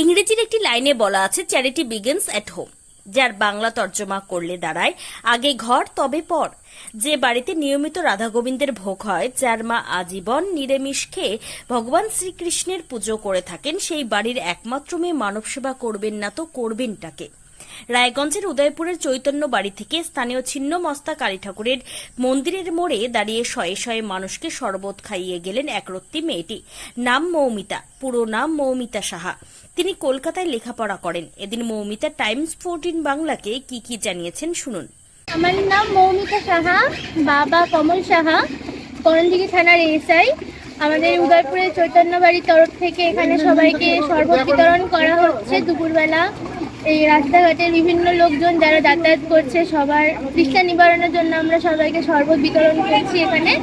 ইংরেজির একটি লাইনে বলা আছে চ্যারিটি বিগিনস এট হোম, যার বাংলা তর্জমা করলে দাঁড়ায় আগে ঘর তবে পর। যে বাড়িতে নিয়মিত রাধা গোবিন্দের ভোগ হয়, যার মা আজীবন নিরামিষ খেয়ে ভগবান শ্রীকৃষ্ণের পুজো করে থাকেন, সেই বাড়ির একমাত্র মেয়ে মানব সেবা করবেন না তো করবেনটাকে? রায়গঞ্জের উদয়পুরের চৈতন্য বাড়ি থেকে স্থানীয় ছিন্নমস্তা কালী ঠাকুরের মন্দিরের মোড়ে দাঁড়িয়ে শয়ে শয়ে মানুষকে শরবত খাইয়ে গেলেন একরত্তি মেয়েটি। নাম মৌমিতা, পুরো নাম মৌমিতা সাহা। তিনি কলকাতায় লেখাপড়া করেন। এদিন মৌমিতা টাইমস 14 বাংলাকে কি জানিয়েছেন শুনুন। আমার নাম মৌমিতা সাহা, বাবা কমল সাহা, করণদিঘি থানার এসআই। আমাদের উদয়পুরের চৈতন্য বাড়ির তরফ থেকে এখানে সবাইকে শরবত বিতরণ করা হচ্ছে দুপুরবেলা। এই রাস্তাঘাটের বিভিন্ন লোকজন যারা যাতায়াত করছে সবার তৃষ্ণা নিবারণের জন্য আমরা সবাইকে শরবত বিতরণ করছি। এখানে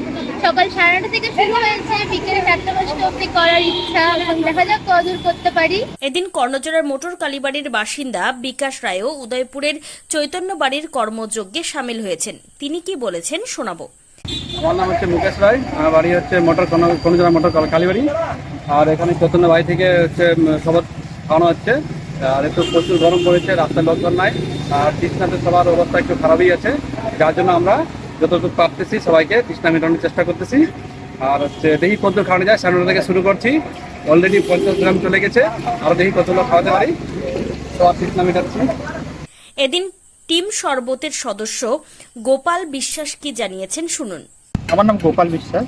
সকাল 9:30 থেকে শুরু হয়েছে, বিকেলে 4:00-5:00 অবধি করার ইচ্ছা, এবং দেখা যাক কতদূর করতে পারি। এদিন কর্ণজোড়ার মোটর কালীবাড়ির বাসিন্দা বিকাশ রায়ও উদয়পুরের চৈতন্য বাড়ির কর্মযজ্ঞে সামিল হয়েছেন। তিনি কি বলেছেন শোনাবো। আমার নাম হচ্ছে মুকেশ রায়, আমার বাড়ি হচ্ছে কর্ণজোড়া মোটর কালীবাড়ি। আর এখানে চৈতন্য বাড়ি থেকে হচ্ছে শরবত খাওয়ানো হচ্ছে। আর একটু প্রচুর গরম পড়েছে, রাস্তায় লোকজন নাই, আর তৃষ্ণাতে সবার অবস্থা একটু খারাপই আছে, যার জন্য আমরা যতটুকু পারতেছি সবাইকে তৃষ্ণা মেটানোর চেষ্টা করতেছি। আর হচ্ছে দেখি কত খাওয়ানো যায়, 9:30 থেকে শুরু করছি, অলরেডি 50 গ্রাম চলে গেছে, আরও দেখি কতগুলো খাওয়াতে পারি, সবার তৃষ্ণা মেটাচ্ছি। এদিন টিম শরবতের সদস্য গোপাল বিশ্বাস কি জানিয়েছেন শুনুন। আমার নাম গোপাল বিশ্বাস।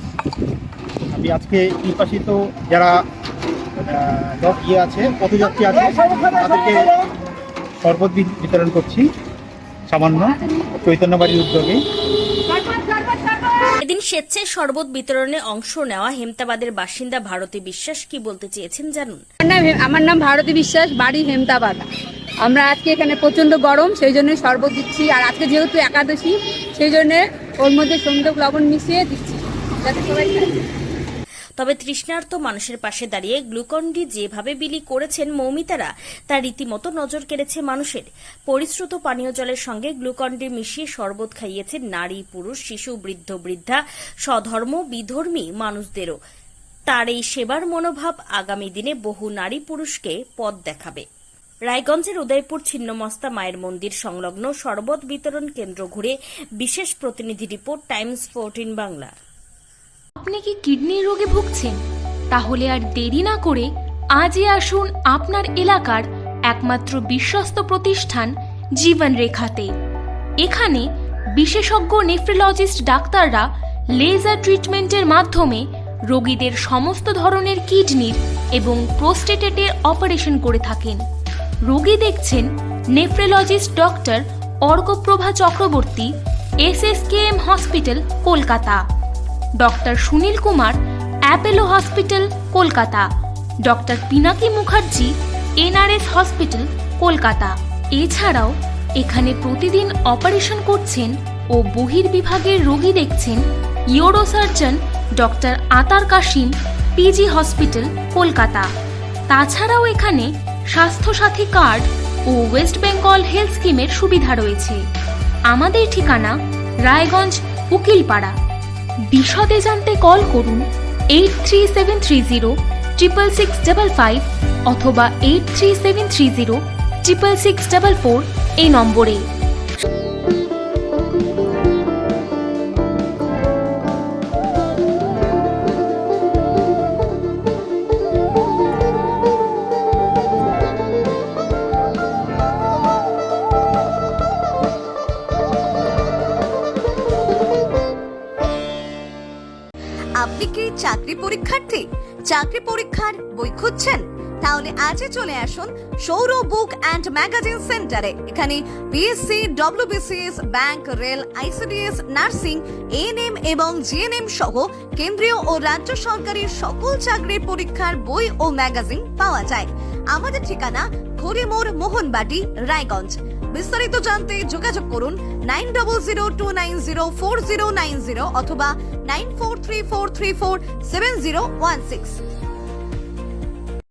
আমি আজকে নির্বাসিত যারা আছে পথযাত্রী আছে তাদেরকে শরবত বিতরণ করছি সামান্য চৈতন্য বাড়ির উদ্যোগে। এদিন স্বেচ্ছায় শরবত বিতরণে অংশ নেওয়া হেমতাবাদের বাসিন্দা ভারতী বিশ্বাস কি বলতে চেয়েছেন জানুন। আমার নাম ভারতী বিশ্বাস, বাড়ি হেমতাবাদ। আমরা আজকে এখানে প্রচন্ড গরম, সেই জন্য শরবত দিচ্ছি। আর আজকে যেহেতু একাদশী, সেই জন্য ওর মধ্যে সন্দক লবণ মিশিয়ে দিচ্ছি যাতে সবাই খায়। তবে তৃষ্ণার্ত মানুষের পাশে দাঁড়িয়ে গ্লুকন্ডি যেভাবে বিলি করেছেন মৌমিতারা, তা রীতিমতো নজর কেড়েছে মানুষের। পরিশ্রুত পানীয় জলের সঙ্গে গ্লুকন্ডি মিশিয়ে শরবত খাইয়েছে নারী, পুরুষ, শিশু, বৃদ্ধ, বৃদ্ধা, স্বধর্ম বিধর্মী মানুষদেরও। তার এই সেবার মনোভাব আগামী দিনে বহু নারী পুরুষকে পথ দেখাবে। রায়গঞ্জের উদয়পুর ছিন্নমস্তা মায়ের মন্দির সংলগ্ন শরবত বিতরণ কেন্দ্র ঘুরে বিশেষ প্রতিনিধি রিপোর্ট টাইমস 14 বাংলা। আপনি কি কিডনির রোগে ভুগছেন? তাহলে আর দেরি না করে আজই আসুন আপনার এলাকার একমাত্র বিশ্বস্ত প্রতিষ্ঠান জীবন রেখাতে। এখানে বিশেষজ্ঞ নেফ্রোলজিস্ট ডাক্তাররা লেজার ট্রিটমেন্টের মাধ্যমে রোগীদের সমস্ত ধরনের কিডনির এবং প্রোস্টেটেটের অপারেশন করে থাকেন। রোগী দেখছেন nephrologist doctor Arkaprava Chakraborty, SSKM hospital, Kolkata. Doctor Sunil Kumar, Apollo hospital, Kolkata. Doctor Pinaki Mukherjee, NRS hospital, Kolkata. এছাড়াও এখানে প্রতিদিন অপারেশন করছেন ও বহির্বিভাগের রোগী দেখছেন ইউরোসার্জন ডক্টর আতার কাশিম, PG হসপিটাল, কলকাতা। তাছাড়াও এখানে স্বাস্থ্যসাথী কার্ড ও ওয়েস্ট বেঙ্গল হেলথ স্কিমের সুবিধা রয়েছে। আমাদের ঠিকানা রায়গঞ্জ, উকিলপাড়া। বিশদে জানতে কল করুন 8373066655 অথবা 8373066644 এই নম্বরে। আপনি কি চাকরি পরীক্ষার্থী? চাকরি পরীক্ষার বই খুঁজছেন? তাহলে আজই চলে আসুন সৌরভ বুক অ্যান্ড ম্যাগাজিন সেন্টারে। এখানে BSc, WBCS, bank, rail, ICDS, nursing, ANM এবং GNM সহ কেন্দ্রীয় ও রাজ্য সরকারের সকল চাকরির পরীক্ষার বই ও ম্যাগাজিন পাওয়া যায়। আমাদের ঠিকানা খড়িমোড়, মোহনবাটি, রায়গঞ্জ। বিস্তারিত জানতে যোগাযোগ করুন 9002904090 অথবা 9434347016।